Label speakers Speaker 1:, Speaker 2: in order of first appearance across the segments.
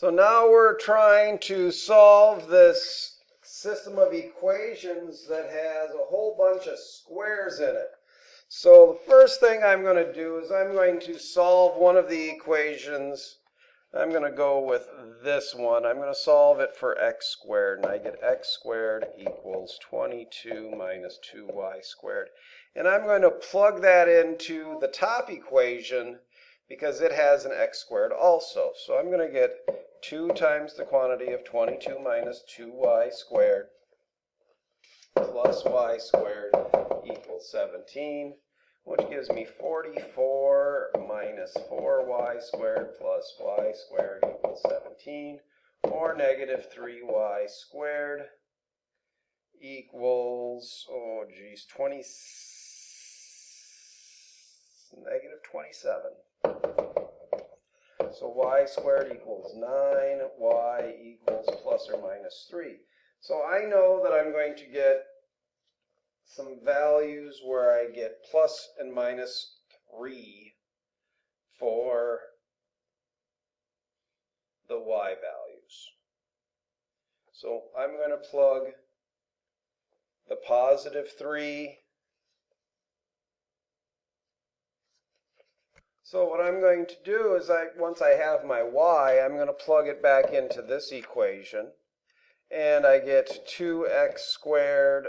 Speaker 1: So now we're trying to solve this system of equations that has a whole bunch of squares in it. So the first thing I'm going to do is I'm going to solve one of the equations. I'm going to go with this one. I'm going to solve it for x squared, and I get x squared equals 22 minus 2y squared. And I'm going to plug that into the top equation because it has an x squared also. So I'm going to get 2 times the quantity of 22 minus 2y squared plus y squared equals 17, which gives me 44 minus 4y squared plus y squared equals 17, or negative 3y squared equals, negative 27. So y squared equals 9, y equals plus or minus 3. So I know that I'm going to get some values where I get plus and minus 3 for the y values. So I'm going to plug the positive 3. So what I'm going to do is once I have my y, I'm going to plug it back into this equation. And I get 2x squared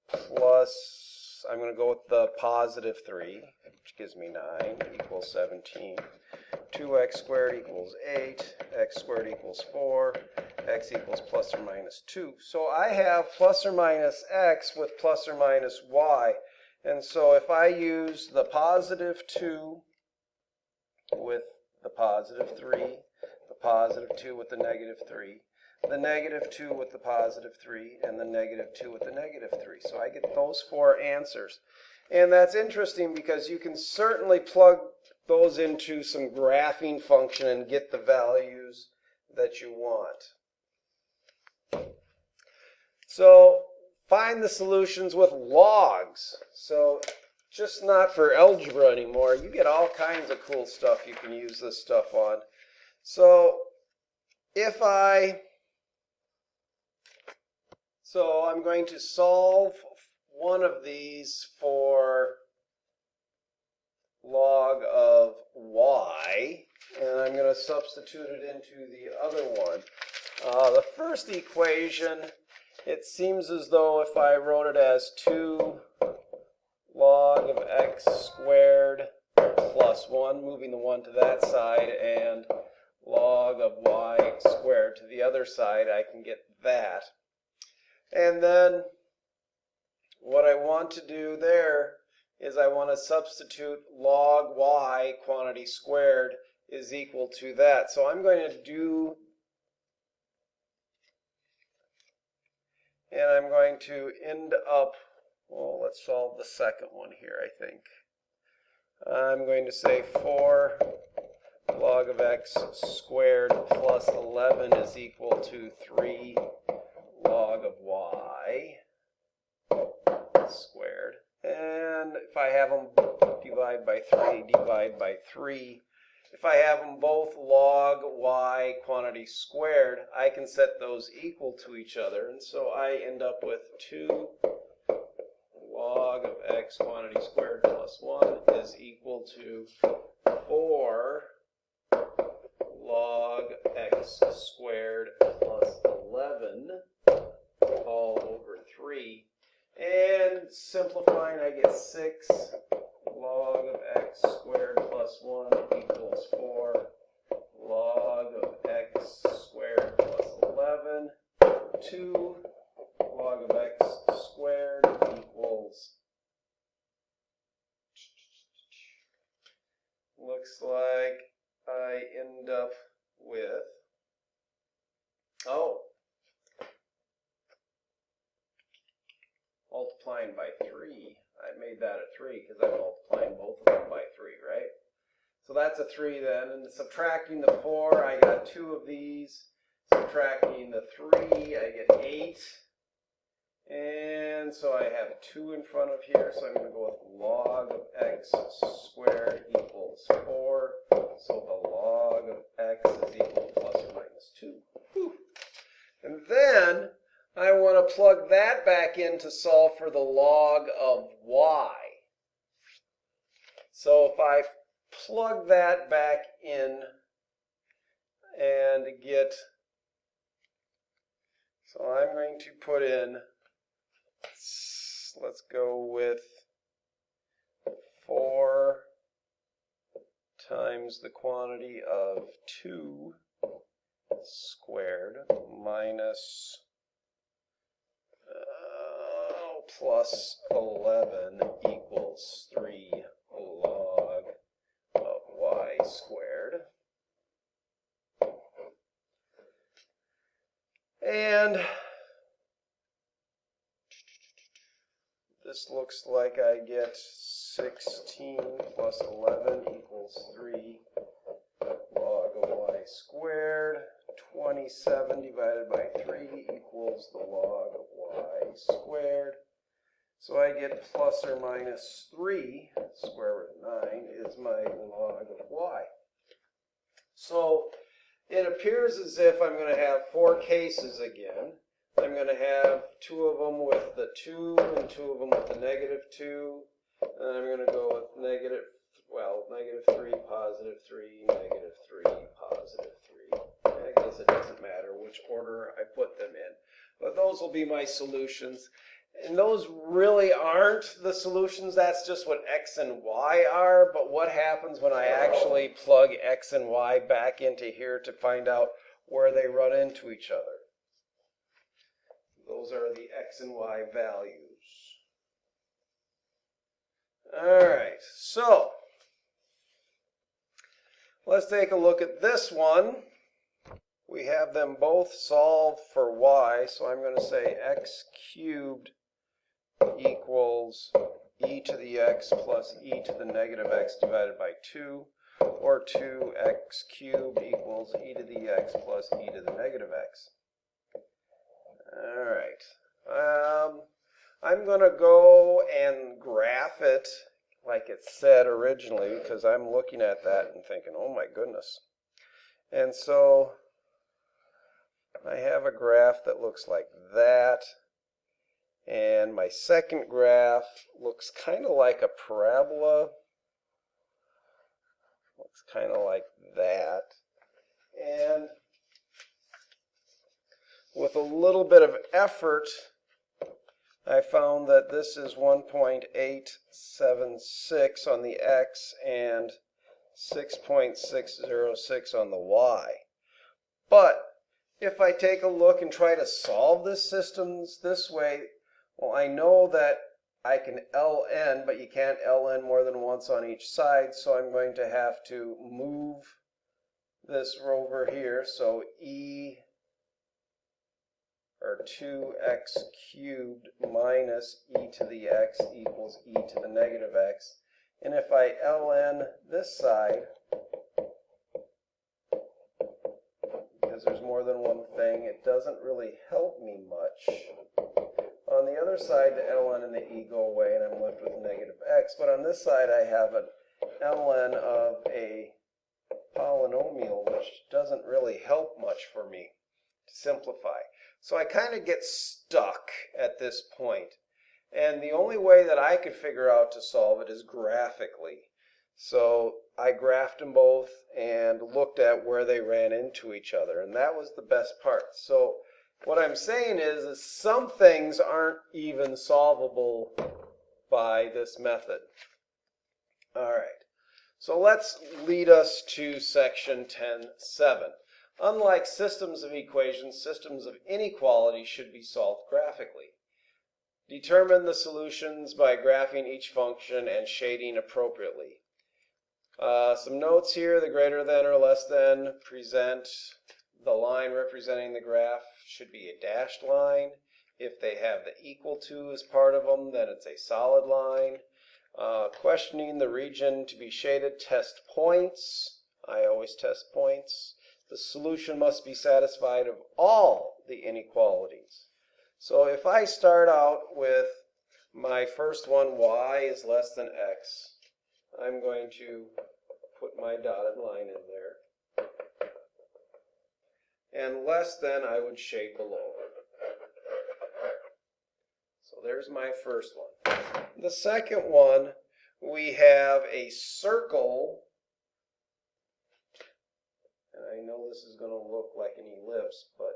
Speaker 1: plus, I'm going to go with the positive 3, which gives me 9, equals 17. 2x squared equals 8, x squared equals 4, x equals plus or minus 2. So I have plus or minus x with plus or minus y. And so if I use the positive 2 with the positive 3, the positive 2 with the negative 3, the negative 2 with the positive 3, and the negative 2 with the negative 3. So I get those 4 answers. And that's interesting because you can certainly plug those into some graphing function and get the values that you want. So find the solutions with logs. So just not for algebra anymore. You get all kinds of cool stuff you can use this stuff on. So I'm going to solve one of these for log of y, and I'm going to substitute it into the other one. The first equation, it seems as though if I wrote it as 2 log of x squared plus 1, moving the 1 to that side, and log of y squared to the other side, I can get that. And then what I want to do there is I want to substitute log y quantity squared is equal to that. So I'm going to do, and I'm going to end up, well, let's solve the second one here, I think. I'm going to say 4 log of x squared plus 11 is equal to 3 log of y squared. And if I have them divide by 3, divide by 3. If I have them both log y quantity squared, I can set those equal to each other. And so I end up with 2 log of x quantity squared plus 1 is equal to 4 log x squared plus 11 all over 3. And simplifying, I get 6 log of x squared plus 1 equals 4 log of x squared plus 11. 2 log of x squared equals, looks like I end up with, multiplying by 3. I made that a 3 because I'm multiplying both of them by 3, right? So that's a 3 then. And subtracting the 4, I got 2 of these. Subtracting the 3, I get 8. And so I have 2 in front of here, so I'm going to go with log of x squared equals 4. So the log of x is equal to plus or minus to plug that back in to solve for the log of y. So if I plug that back in and get, so I'm going to put in, let's go with 4 times the quantity of 2 squared minus plus 11 equals 3 log of y squared. And this looks like I get 16 plus 11 equals 3 log of y squared. 27 divided by 3 equals the log of y squared. So I get plus or minus 3, square root of 9, is my log of y. So it appears as if I'm going to have 4 cases again. I'm going to have 2 of them with the 2 and 2 of them with the negative 2. And I'm going to go with negative 3, positive 3, negative 3, positive 3. I guess it doesn't matter which order I put them in. But those will be my solutions. And those really aren't the solutions. That's just what x and y are. But what happens when I actually plug x and y back into here to find out where they run into each other? Those are the x and y values. All right, so let's take a look at this one. We have them both solved for y, so I'm going to say x cubed equals e to the x plus e to the negative x divided by 2, or 2x cubed equals e to the x plus e to the negative x. All right. I'm going to go and graph it like it said originally, because I'm looking at that and thinking, oh my goodness. And so I have a graph that looks like that. And my second graph looks kind of like a parabola. Looks kind of like that. And with a little bit of effort, I found that this is 1.876 on the x and 6.606 on the y. But if I take a look and try to solve this systems this way, well, I know that I can ln, but you can't ln more than once on each side, so I'm going to have to move this over here. So e, or 2x cubed minus e to the x equals e to the negative x. And if I ln this side, because there's more than one thing, it doesn't really help me much. On the other side, the ln and the e go away, and I'm left with negative x. But on this side, I have an ln of a polynomial, which doesn't really help much for me to simplify. So I kind of get stuck at this point. And the only way that I could figure out to solve it is graphically. So I graphed them both and looked at where they ran into each other. And that was the best part. So what I'm saying is some things aren't even solvable by this method. All right. So let's lead us to section 10.7. Unlike systems of equations, systems of inequality should be solved graphically. Determine the solutions by graphing each function and shading appropriately. Some notes here: the greater than or less than present the line representing the graph should be a dashed line. If they have the equal to as part of them, then it's a solid line. Questioning the region to be shaded, test points. I always test points. The solution must be satisfied of all the inequalities. So if I start out with my first one, y is less than x, I'm going to put my dotted line in there. And less than I would shade below. there's my first one. The second one, we have a circle. And I know this is going to look like an ellipse, but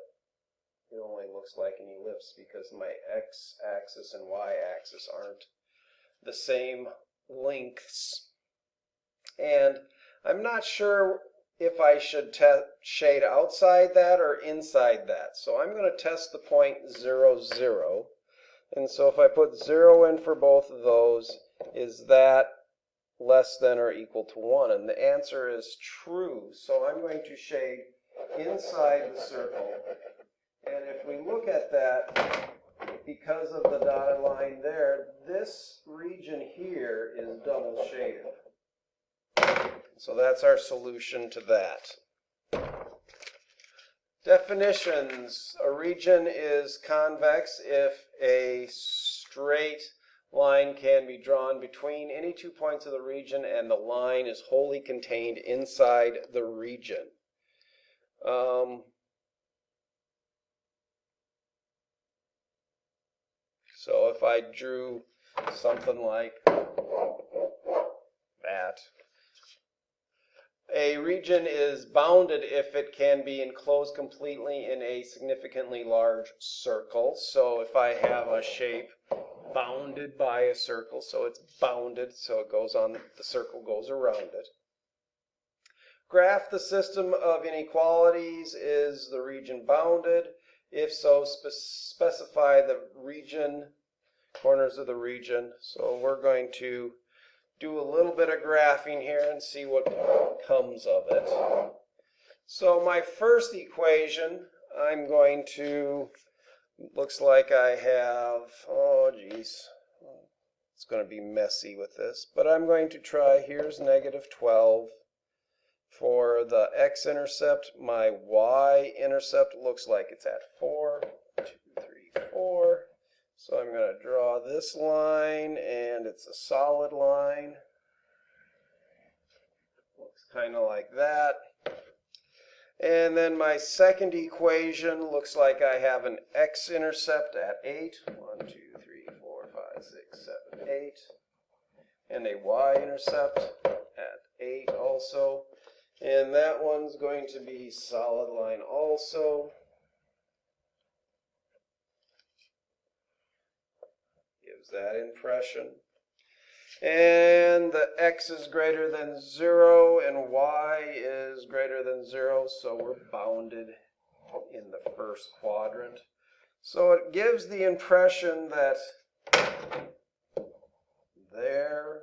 Speaker 1: it only looks like an ellipse because my x-axis and y-axis aren't the same lengths. And I'm not sure if I should shade outside that or inside that. So I'm going to test the point 0, 0. And so if I put 0 in for both of those, is that less than or equal to 1? And the answer is true. So I'm going to shade inside the circle. And if we look at that, because of the dotted line there, this region here is double shaded. So that's our solution to that. Definitions. A region is convex if a straight line can be drawn between any 2 points of the region and the line is wholly contained inside the region. So if I drew something like that, a region is bounded if it can be enclosed completely in a significantly large circle. So if I have a shape bounded by a circle, so it's bounded, so it goes on, the circle goes around it. Graph the system of inequalities. Is the region bounded? If so, specify the region, corners of the region. So we're going to do a little bit of graphing here and see what comes of it. So my first equation, I'm going to, looks like I have, oh geez, it's going to be messy with this, but I'm going to try, here's negative 12. For the x-intercept, my y-intercept looks like it's at 4, 2, 3, 4. So I'm going to draw this line, and it's a solid line. Looks kind of like that. And then my second equation looks like I have an x-intercept at 8. 1, 2, 3, 4, 5, 6, 7, 8. And a y-intercept at 8 also. And that one's going to be solid line also. Gives that impression. And the x is greater than 0 and y is greater than 0, so we're bounded in the first quadrant. So it gives the impression that there,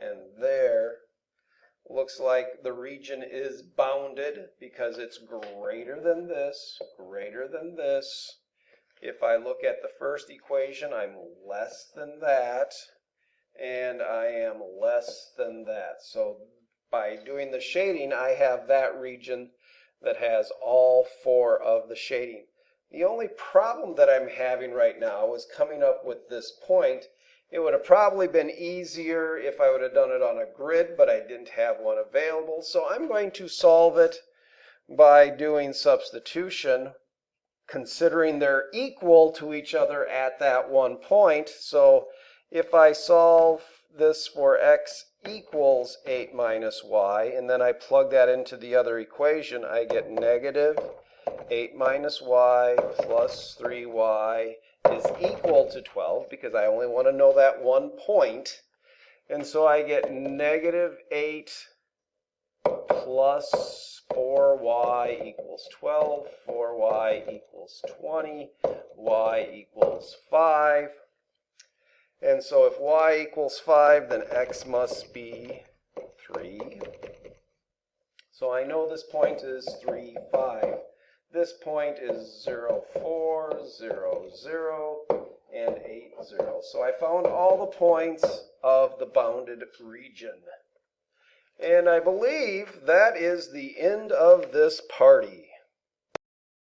Speaker 1: and there looks like the region is bounded because it's greater than this, greater than this. If I look at the first equation, I'm less than that, and I am less than that. So by doing the shading, I have that region that has all 4 of the shading. The only problem that I'm having right now is coming up with this point. It would have probably been easier if I would have done it on a grid, but I didn't have one available. So I'm going to solve it by doing substitution, considering they're equal to each other at that one point. So if I solve this for x equals 8 minus y, and then I plug that into the other equation, I get negative 8 minus y plus 3y is equal to 12, because I only want to know that one point. And so I get negative 8 plus 4y equals 12, 4y equals 20, y equals 5. And so if y equals 5, then x must be 3. So I know this point is 3, 5. This point is 0, 4, 0, 0, and 8, 0. So I found all the points of the bounded region. And I believe that is the end of this party.